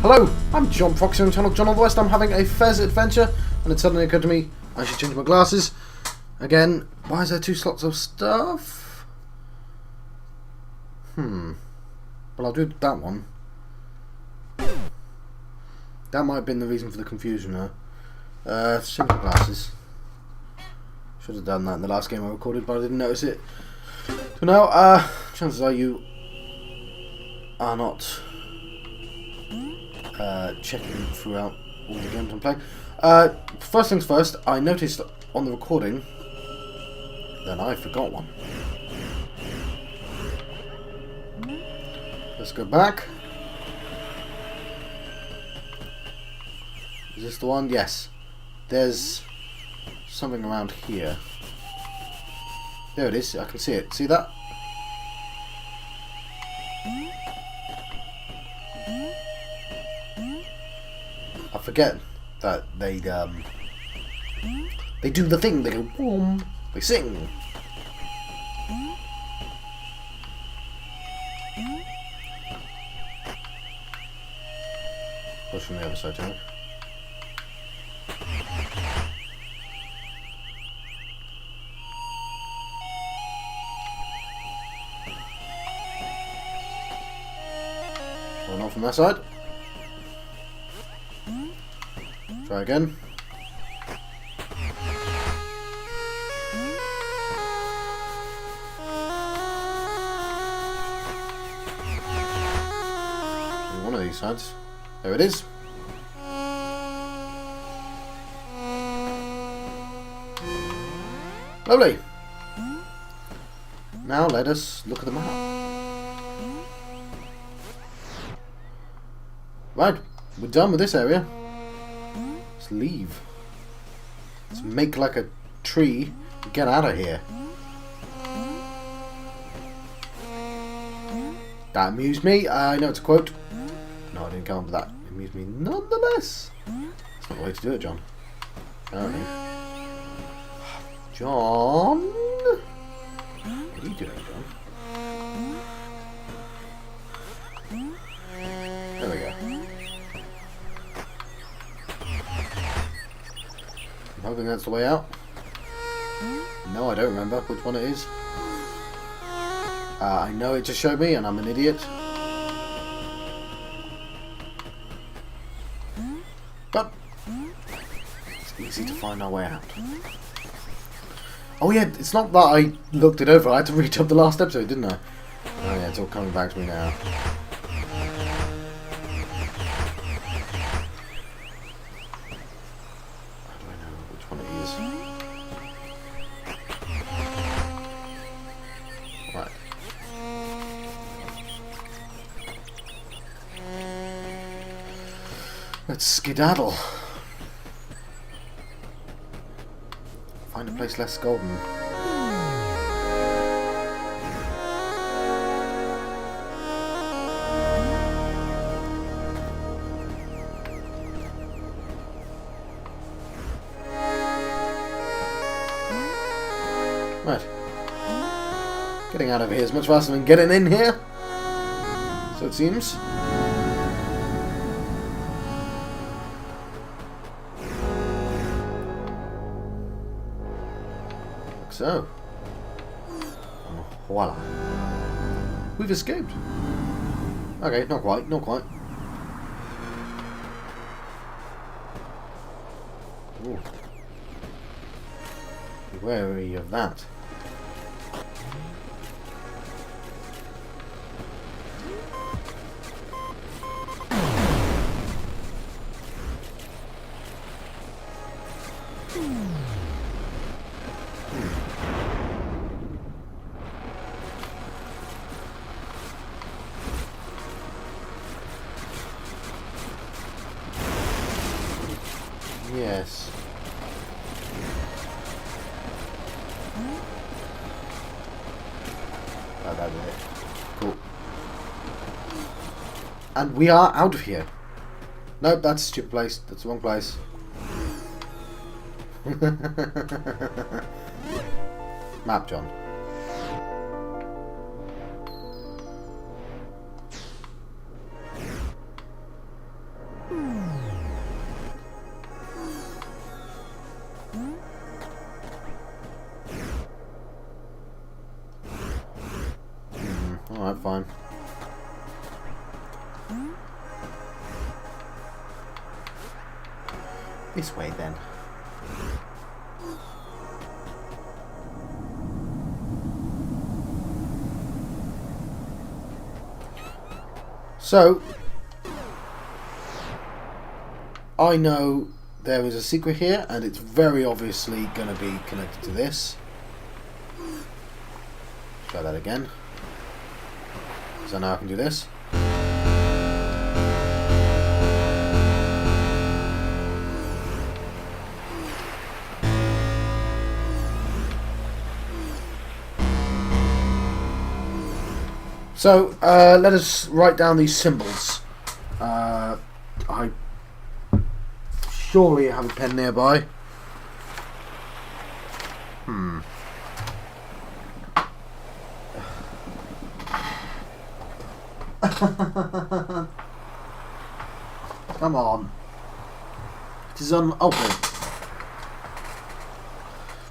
Hello, I'm John Proxy on channel John on the West. I'm having a Fez adventure, and it suddenly occurred to me I should change my glasses. Again, why is there 2 slots of stuff? Well, I'll do that one. That might have been the reason for the confusion there. Let's change my glasses. Should have done that in the last game I recorded, but I didn't notice it. So now, chances are you are not checking throughout all the games I'm playing. First things first, I noticed on the recording that I forgot one. Let's go back. Is this the one? Yes. There's something around here. There it is. I can see it. See that? I forget that they do the thing. They go boom. They sing. Push from the other side, Jack. Well, not from that side. Try again. One of these sides. There it is. Lovely. Now let us look at the map. Right, we're done with this area. Let's leave. Let's make like a tree and get out of here. That amused me. I know it's a quote. No, I didn't come up with that. It amused me nonetheless. That's not the way to do it, John. Apparently. John? What are you doing, John? There we go. I'm hoping that's the way out. No, I don't remember which one it is. I know it just showed me and I'm an idiot. But it's easy to find our way out. Oh yeah, it's not that I looked it over, I had to read up the last episode, didn't I? Oh yeah, it's all coming back to me now. How do I know which one it is? Right. Let's skedaddle. Find a place less golden. Right. Getting out of here is much faster than getting in here. So it seems. So, voila. We've escaped. Okay, not quite, not quite. Ooh. Be wary of that. Yes. Oh, that's it. Cool. And we are out of here. Nope, that's a stupid place. That's the wrong place. Map, John. Alright, fine. This way then. So, I know there is a secret here, and it's very obviously going to be connected to this. Try that again. So now I can do this. So, let us write down these symbols. I surely have a pen nearby. Come on. It is unopened.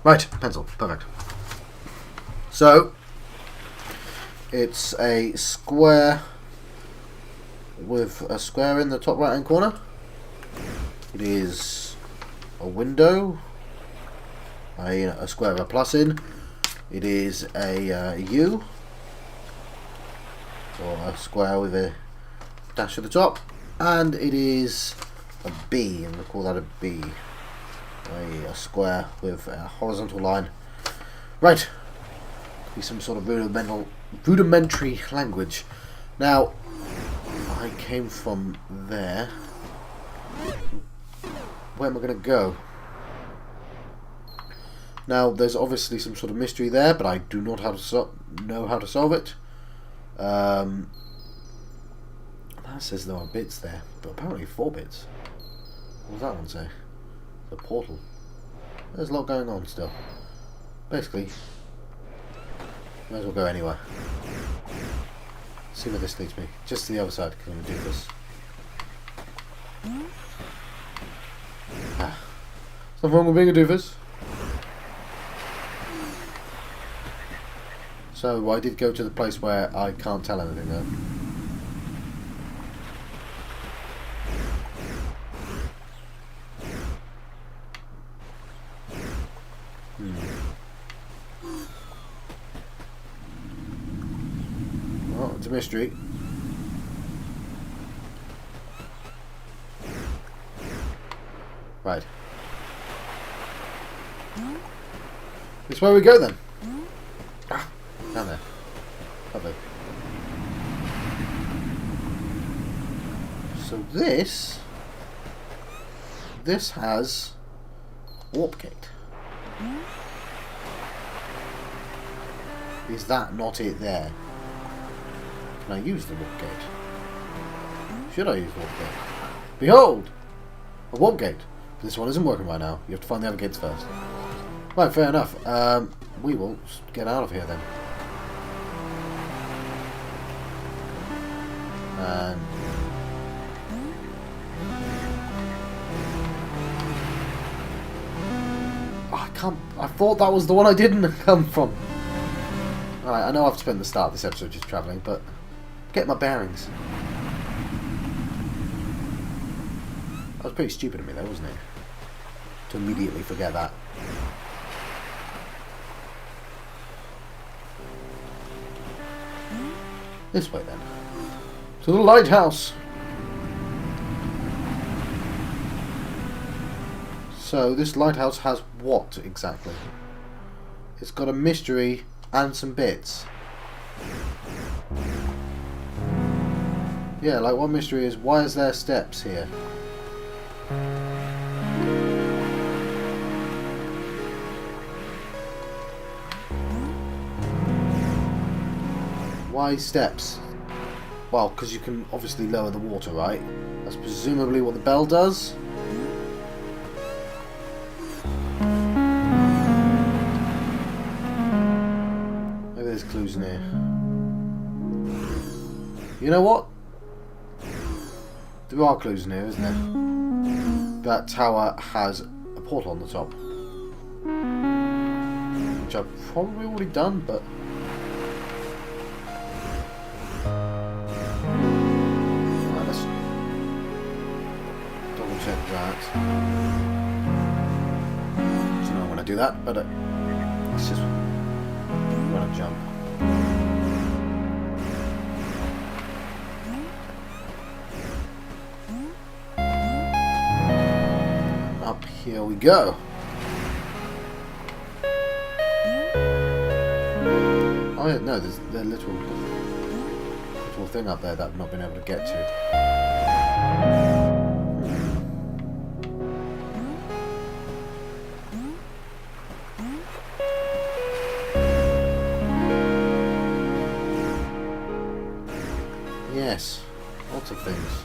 Right, pencil. Perfect. So, it's a square with a square in the top right hand corner. It is a window, a square with a plus in. It is a U, or a square with a dash at the top, and it is a B, and we'll call that a B, a square with a horizontal line. Right, be some sort of rudimentary language. Now, I came from there. Where am I going to go? Now, there's obviously some sort of mystery there, but I do not know how to solve it. That says there are bits there, but apparently 4 bits. What does that one say? The portal. There's a lot going on still. Basically, might as well go anywhere. See where this leads me. Just to the other side, because I'm going to do this. There's nothing wrong with being a doofus. So I did go to the place where I can't tell anything though. Well, it's a mystery. Right. This way we go then. Ah, down there. Lovely. So this has warp gate. Is that not it there? Can I use the warp gate? Should I use warp gate? Behold! A warp gate. But this one isn't working right now. You have to find the other gates first. Right, fair enough. We will get out of here then. And I can't. I thought that was the one I didn't come from. Alright, I know I've spent the start of this episode just travelling, but get my bearings. That was pretty stupid of me though, wasn't it? To immediately forget that. This way then. To the lighthouse! So, this lighthouse has what exactly? It's got a mystery and some bits. Yeah, like one mystery is, why is there steps here? Why steps? Well, because you can obviously lower the water, right? That's presumably what the bell does. Maybe there's clues in here. You know what? There are clues in here, isn't there? That tower has a portal on the top. Which I've probably already done, but... Right, let's double check that. So I don't want to do that, but let's just run a jump. Up here we go. Oh yeah, no, there's the little thing up there that I've not been able to get to. Yes, lots of things.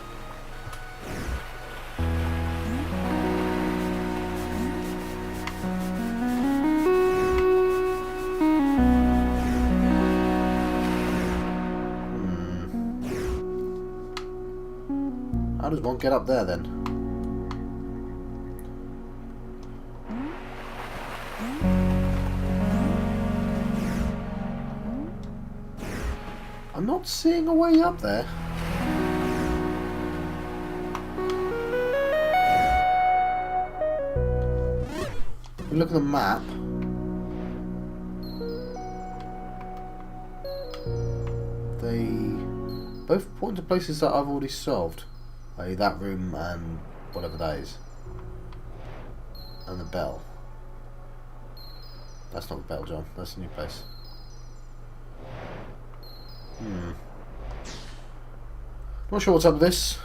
How does one get up there then? I'm not seeing a way up there. If you look at the map, they both point to places that I've already solved. Like that room and whatever that is. And the bell. That's not the bell, John. That's a new place. Not sure what's up with this.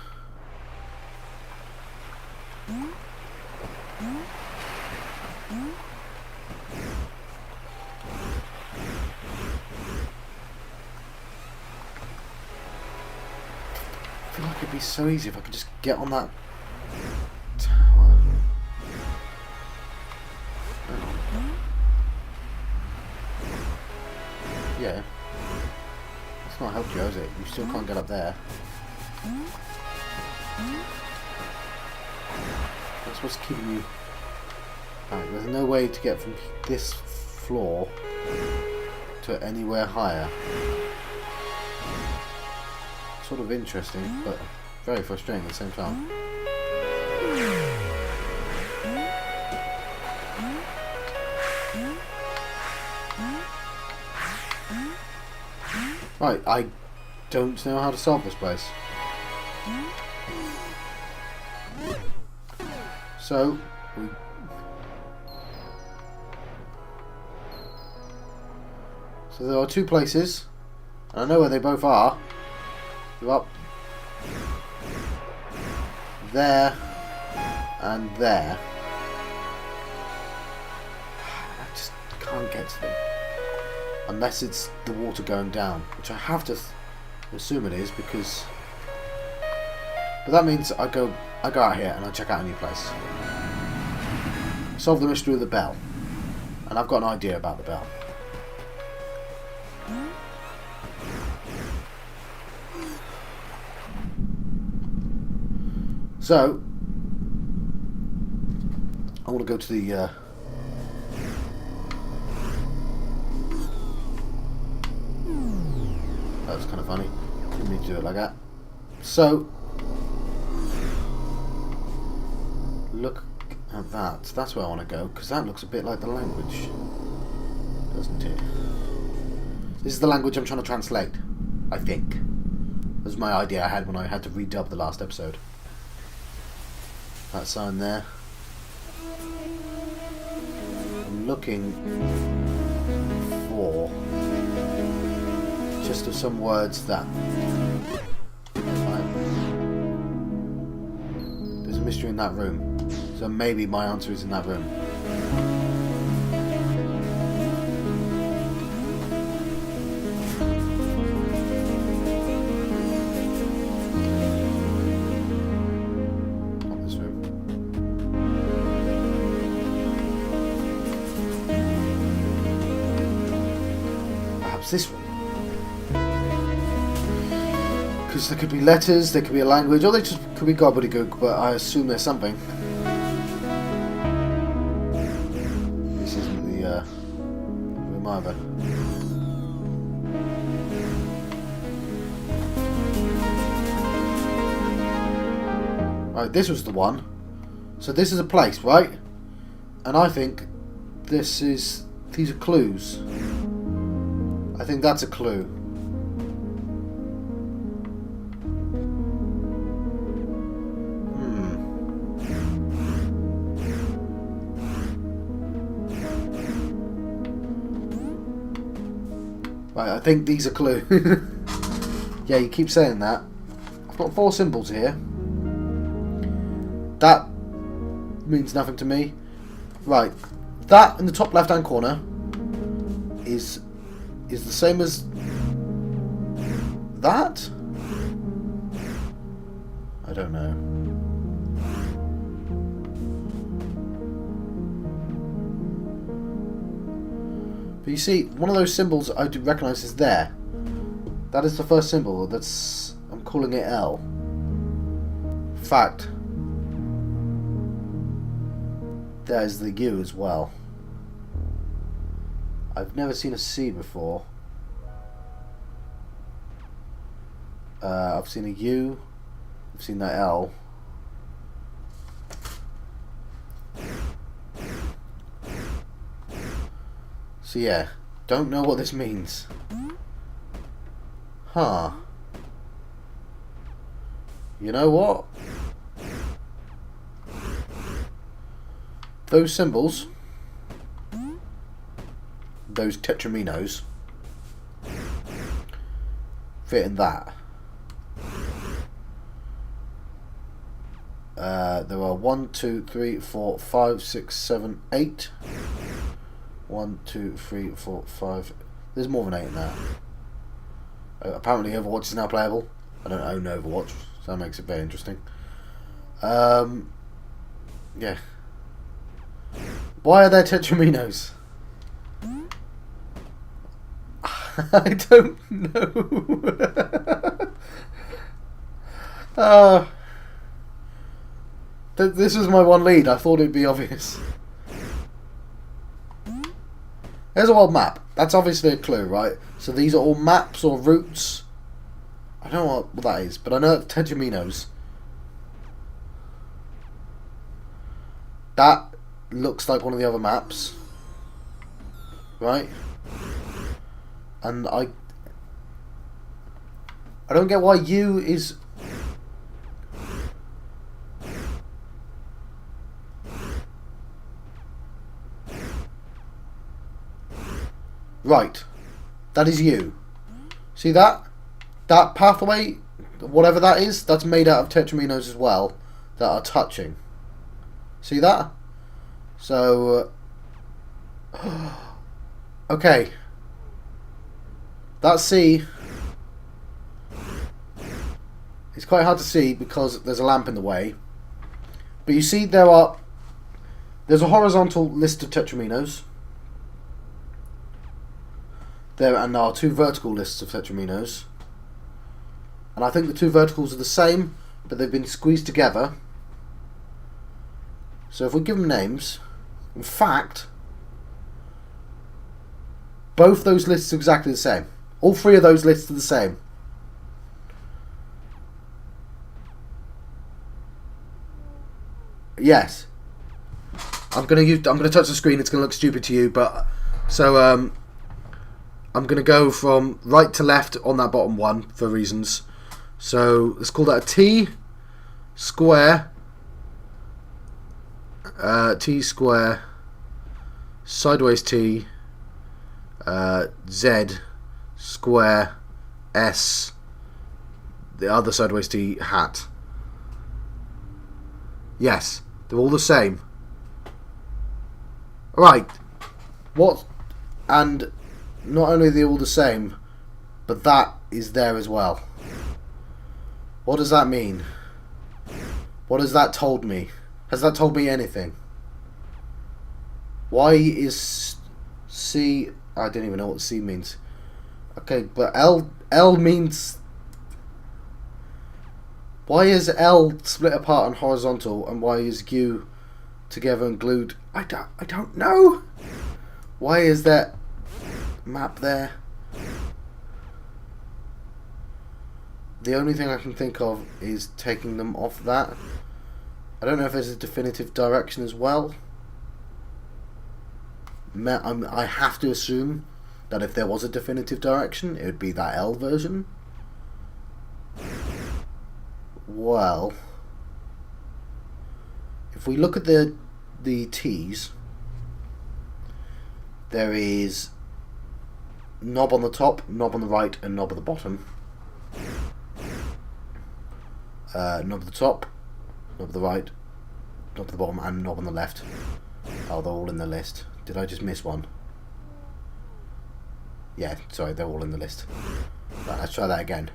I feel like it'd be so easy if I could just get on that tower. Yeah. That's not helped you, has it? You still can't get up there. That's what's keeping you back. There's no way to get from this floor to anywhere higher. Sort of interesting, but very frustrating at the same time. Right, I don't know how to solve this place. So, there are two places, and I know where they both are. They're up there and there. I just can't get to them unless it's the water going down, which I have to assume it is, because. But that means I go out here and I check out a new place. Solve the mystery of the bell, and I've got an idea about the bell. So, I want to go to the that was kind of funny. Didn't mean to do it like that. So, look at that. That's where I want to go, because that looks a bit like the language, doesn't it? This is the language I'm trying to translate, I think. That was my idea I had when I had to redub the last episode. That sign there. I'm looking for just of some words that there's a mystery in that room, so maybe my answer is in that room. This one, Because there could be letters, there could be a language, or they just could be gobbledygook, but I assume there's something. This isn't the room either. Right, this was the one. So this is a place, right? And I think these are clues. I think that's a clue. Right, I think these are clues. Yeah, you keep saying that. I've got 4 symbols here. That means nothing to me. Right, that in the top left hand corner is the same as that? I don't know. But you see, one of those symbols I do recognise is there. That is the first symbol. I'm calling it L. Fact. There's the U as well. I've never seen a C before. I've seen a U. I've seen that L. So yeah, don't know what this means. Huh. You know what? Those symbols, those Tetraminoes, fit in that. There are 1, 2, 3, 4, 5, 6, 7, 8. 1, 2, 3, 4, 5. There's more than 8 in that. Apparently Overwatch is now playable. I don't own Overwatch, so that makes it very interesting. Yeah. Why are there Tetraminoes? I don't know. This was my one lead. I thought it'd be obvious. There's a world map. That's obviously a clue, right? So these are all maps or routes. I don't know what that is, but I know it's Tetraminoes. That looks like one of the other maps, right? And I don't get why U is. Right, that is U. See that? That pathway, whatever that is, that's made out of Tetraminoes as well, that are touching. See that? So, okay. That C is quite hard to see because there's a lamp in the way. But you see there's a horizontal list of Tetraminoes. There are 2 vertical lists of Tetraminoes. And I think the 2 verticals are the same, but they've been squeezed together. So if we give them names, in fact, both those lists are exactly the same. All 3 of those lists are the same. Yes. I'm gonna touch the screen. It's gonna look stupid to you, but so I'm gonna go from right to left on that bottom one for reasons. So let's call that a T square. T square, sideways T, Z square, S, the other sideways T, hat. Yes, they're all the same. Right. What? And not only are they all the same, but that is there as well. What does that mean? What has that told me? Has that told me anything? Why is C... I don't even know what C means. Okay, but L means... Why is L split apart and horizontal, and why is U together and glued? I don't know. Why is that map there? The only thing I can think of is taking them off that. I don't know if there's a definitive direction as well. I have to assume that if there was a definitive direction, it would be that L version. Well, if we look at the T's, there is knob on the top, knob on the right, and knob at the bottom. Knob at the top, knob at the right, knob at the bottom, and knob on the left. Oh, they're all in the list. Did I just miss one? Yeah, sorry, they're all in the list. Right, let's try that again.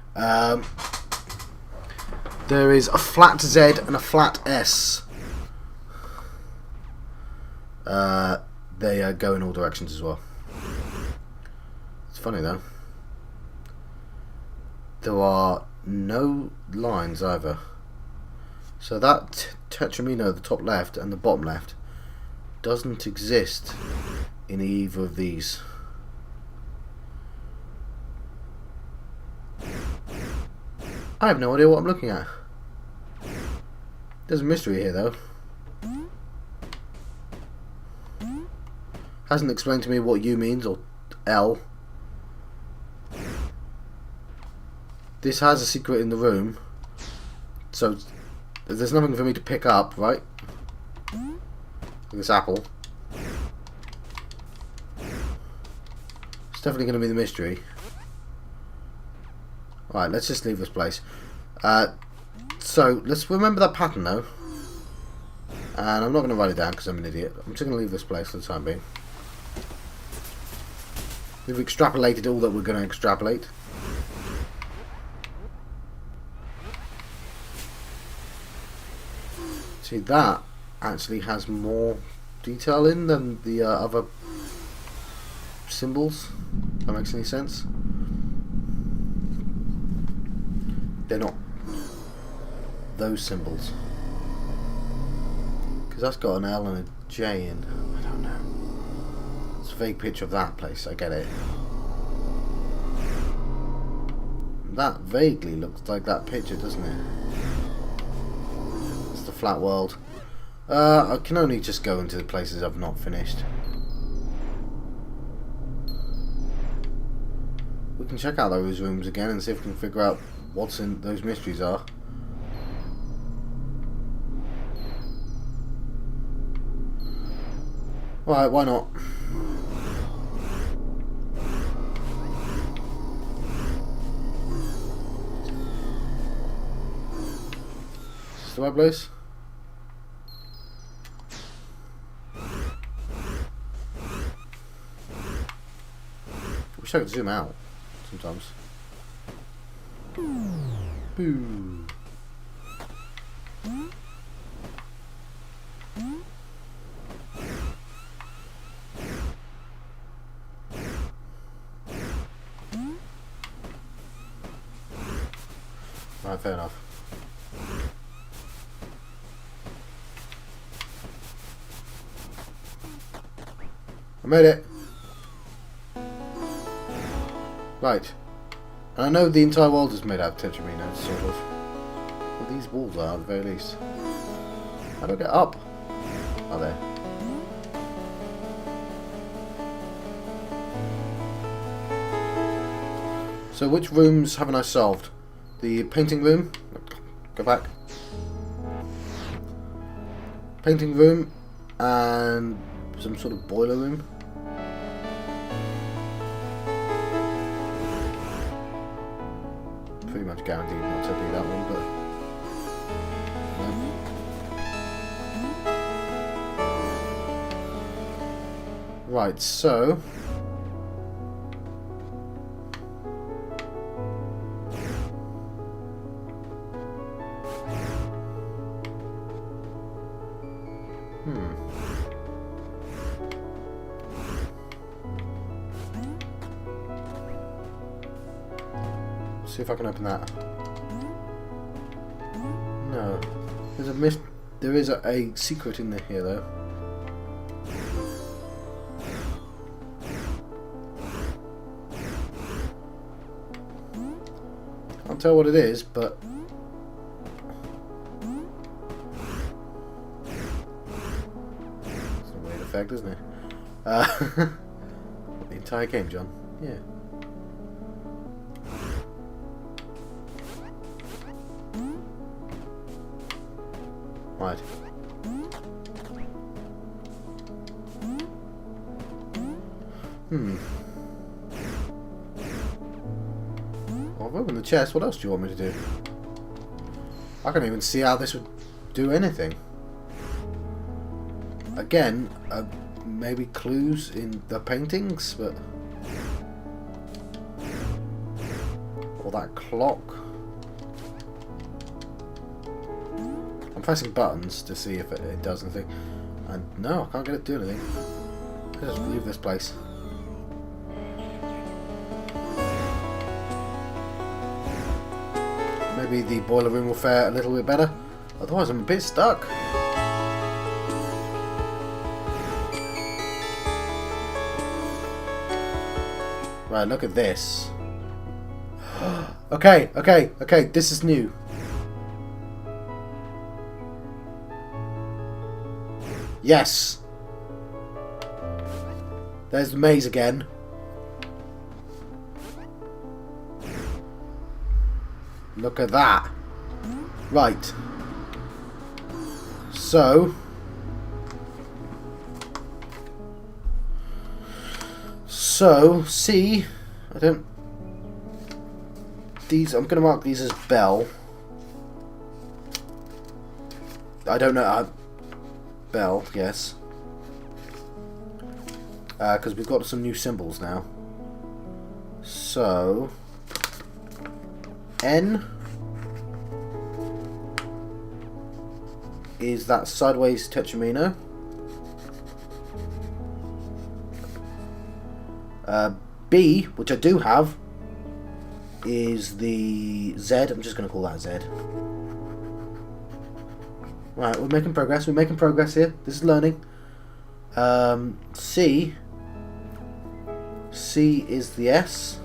There is a flat Z and a flat S. They go in all directions as well. It's funny though. There are no lines either. So that Tetramino, the top left and the bottom left, doesn't exist in either of these. I have no idea what I'm looking at. There's a mystery here though. Hasn't explained to me what U means or L. This has a secret in the room, so there's nothing for me to pick up, right? This apple. It's definitely going to be the mystery. Right, let's just leave this place. So let's remember that pattern though, and I'm not going to write it down because I'm an idiot. I'm just going to leave this place for the time being. We've extrapolated all that we're going to extrapolate. See, that actually has more detail in than the other symbols. If that makes any sense. They're not those symbols, because that's got an L and a J in. I don't know. It's a vague picture of that place. I get it. That vaguely looks like that picture, doesn't it? It's the flat world. I can only just go into the places I've not finished. We can check out those rooms again and see if we can figure out what's in those mysteries are. Alright, why not? Is this the right place? I wish I could zoom out sometimes. Boo. Right, fair enough. I made it. Right. And I know the entire world is made out of Tetraminoes, sort of. Well, these walls are, at the very least. How do I get up? Oh, there. So, which rooms haven't I solved? The painting room. Go back. Painting room and some sort of boiler room. Pretty much guaranteed not to be that one, but no. Right, so see if I can open that. There is a secret in here though. Can't tell what it is, but it's a weird effect, isn't it? The entire game, John. Yeah. Right. Well, I've opened the chest. What else do you want me to do? I can't even see how this would do anything. Again, maybe clues in the paintings, but... Or that clock. I'm pressing buttons to see if it does anything. And no, I can't get it to do anything. Let's just leave this place. Maybe the boiler room will fare a little bit better. Otherwise I'm a bit stuck. Right, look at this. Okay, this is new. Yes! There's the maze again. Look at that. Right. So... see... I don't... These... I'm going to mark these as bell. I don't know... Bell, yes. Because we've got some new symbols now. So... N is that sideways Tetramino. B, which I do have, is the Z. I'm just going to call that Z. Right, we're making progress. We're making progress here. This is learning. C is the S.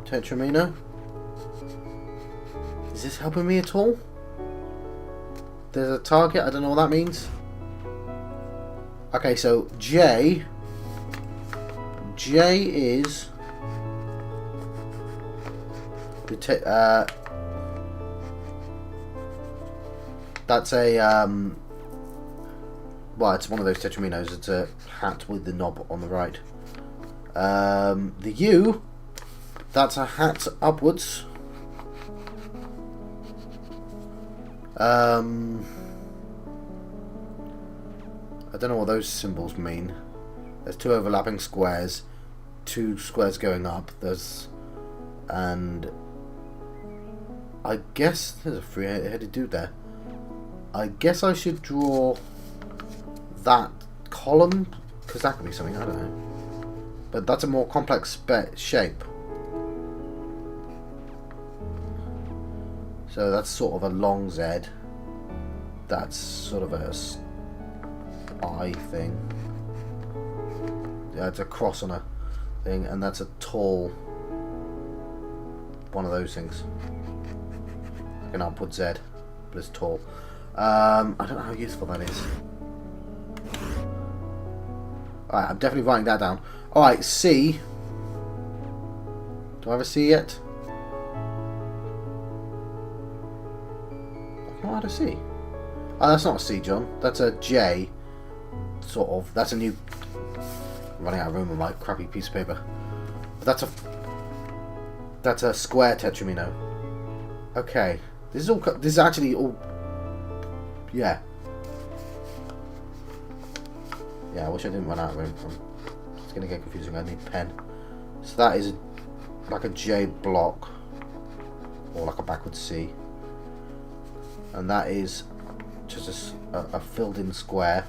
Tetramino. Is this helping me at all? There's a target. I don't know what that means. Okay, so J is the that's a well, it's one of those Tetraminoes. It's a hat with the knob on the right. The U, that's a hat upwards. I don't know what those symbols mean. There's two overlapping squares, two squares going up. And I guess there's a three-headed dude there. I guess I should draw that column, because that could be something, I don't know. But that's a more complex shape. So that's sort of a long Z. That's sort of a I thing. Yeah, it's a cross on a thing, and that's a tall one of those things. Like an upward Z, but it's tall. I don't know how useful that is. Alright, I'm definitely writing that down. Alright, C. Do I have a C yet? I've not had a C. Oh, that's not a C, John. That's a J. Sort of. That's a new... I'm running out of room with my crappy piece of paper. But that's a square Tetramino. Okay. This is actually all... Yeah. Yeah, I wish I didn't run out of room. It's going to get confusing. I need a pen. So that is like a J block. Or like a backwards C. And that is just a filled in square.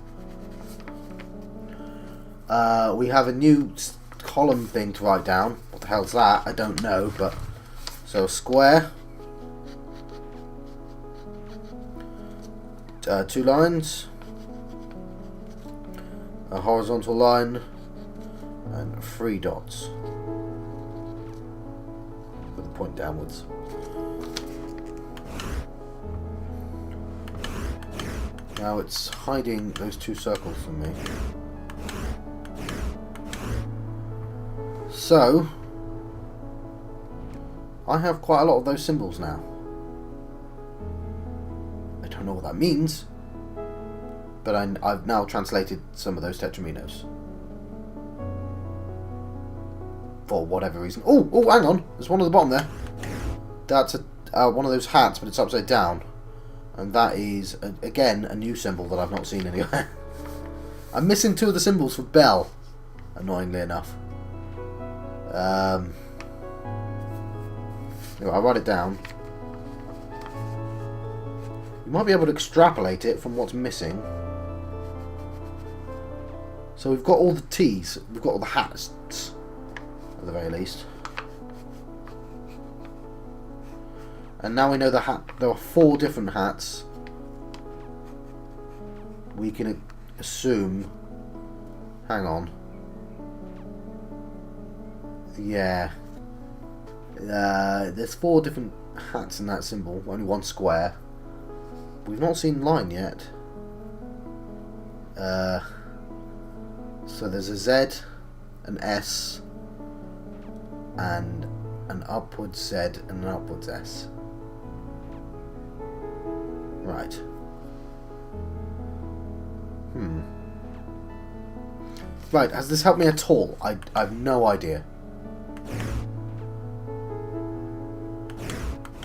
We have a new column thing to write down. What the hell's that? I don't know, but... So, square. 2 lines. A horizontal line. And 3 dots. With a point downwards. Now it's hiding those 2 circles from me. So, I have quite a lot of those symbols now. I don't know what that means, but I've now translated some of those Tetraminoes. For whatever reason. Oh, hang on. There's one at the bottom there. That's one of those hats, but it's upside down. And that is, again, a new symbol that I've not seen anywhere. I'm missing 2 of the symbols for bell, annoyingly enough. Anyway, I'll write it down. You might be able to extrapolate it from what's missing. So we've got all the T's. We've got all the hats, at the very least. And now we know there are 4 different hats. We can assume... Hang on. Yeah. There's 4 different hats in that symbol. Only 1 square. We've not seen line yet. So there's a Z, an S, and an upwards Z and an upwards S. Right. Right, has this helped me at all? I have no idea.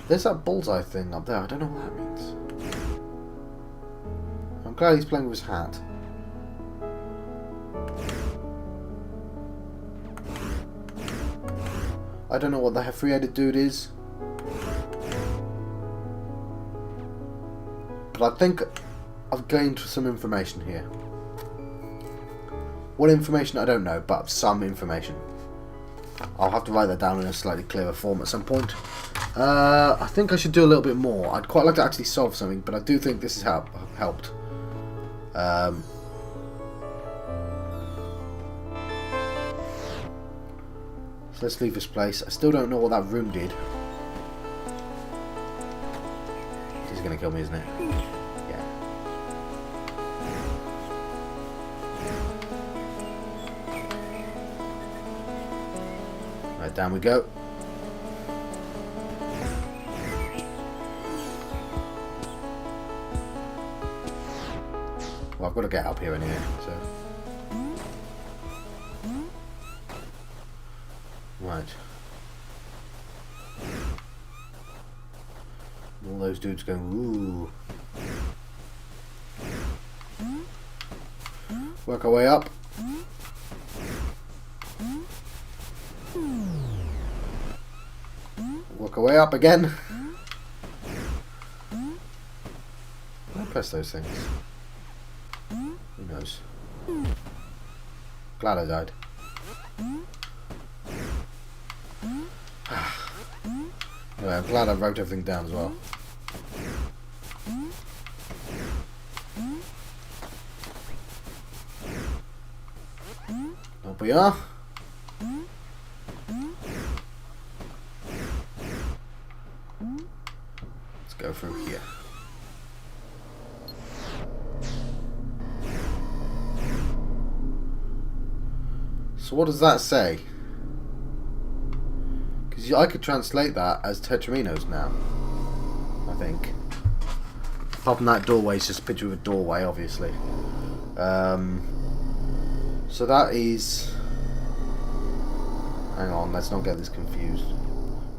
There's that bullseye thing up there. I don't know what that means. I'm glad he's playing with his hat. I don't know what the three-headed dude is. But I think I've gained some information here. What information, I don't know, but some information. I'll have to write that down in a slightly clearer form at some point. I think I should do a little bit more. I'd quite like to actually solve something, but I do think this has helped. So let's leave this place. I still don't know what that room did. He's going to kill me, isn't it? Yeah. Right, down we go. Well, I've got to get up here anyway, so... Right. All those dudes going, ooh. Work our way up. Work our way up again. I press those things. Who knows? Glad I died. Anyway, I'm glad I wrote everything down as well. Up we are. Let's go through here. So what does that say? Because I could translate that as Tetraminoes now, I think. Apart from that doorway, it's just a picture of a doorway, obviously. So that is... Hang on, let's not get this confused.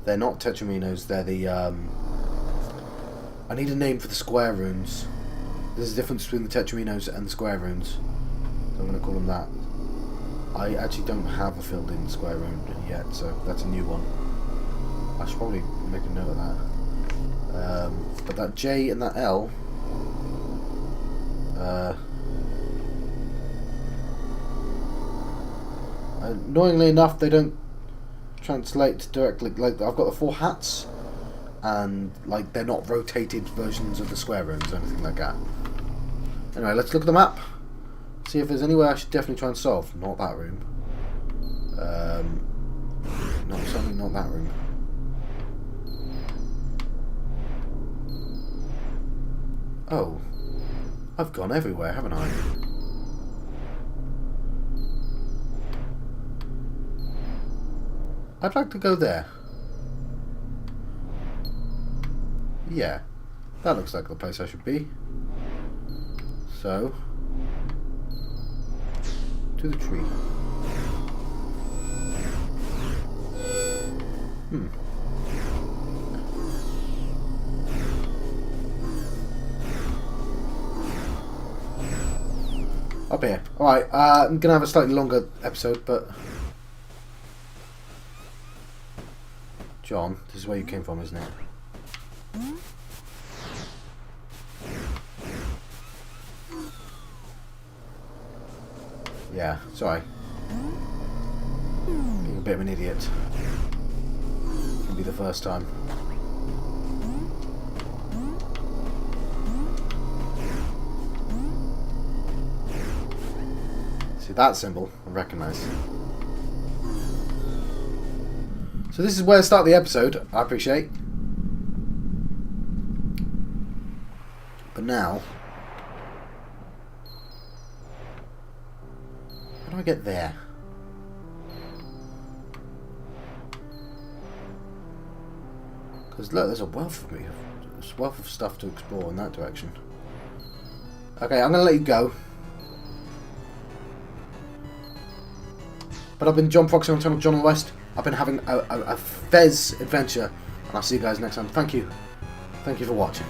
They're not Tetraminoes, they're the... I need a name for the square runes. There's a difference between the Tetraminoes and the square runes. So I'm going to call them that. I actually don't have a filled-in square rune yet, so that's a new one. I should probably make a note of that. But that J and that L... Annoyingly enough, they don't translate directly. Like, I've got the 4 hats, and like they're not rotated versions of the square rooms or anything like that. Anyway, let's look at the map. See if there's anywhere I should definitely try and solve. Not that room. Certainly not that room. Oh, I've gone everywhere, haven't I? I'd like to go there. Yeah, that looks like the place I should be. So, to the tree. Up here. Alright, I'm going to have a slightly longer episode, but... John, this is where you came from, isn't it? Yeah, sorry. Being a bit of an idiot. It'll be the first time. See that symbol? I recognise. So this is where to start the episode, I appreciate. But now... how do I get there? Because look, there's a wealth of stuff to explore in that direction. Okay, I'm going to let you go. But I've been John Proxy on the channel John West. I've been having a Fez adventure, and I'll see you guys next time. Thank you. Thank you for watching.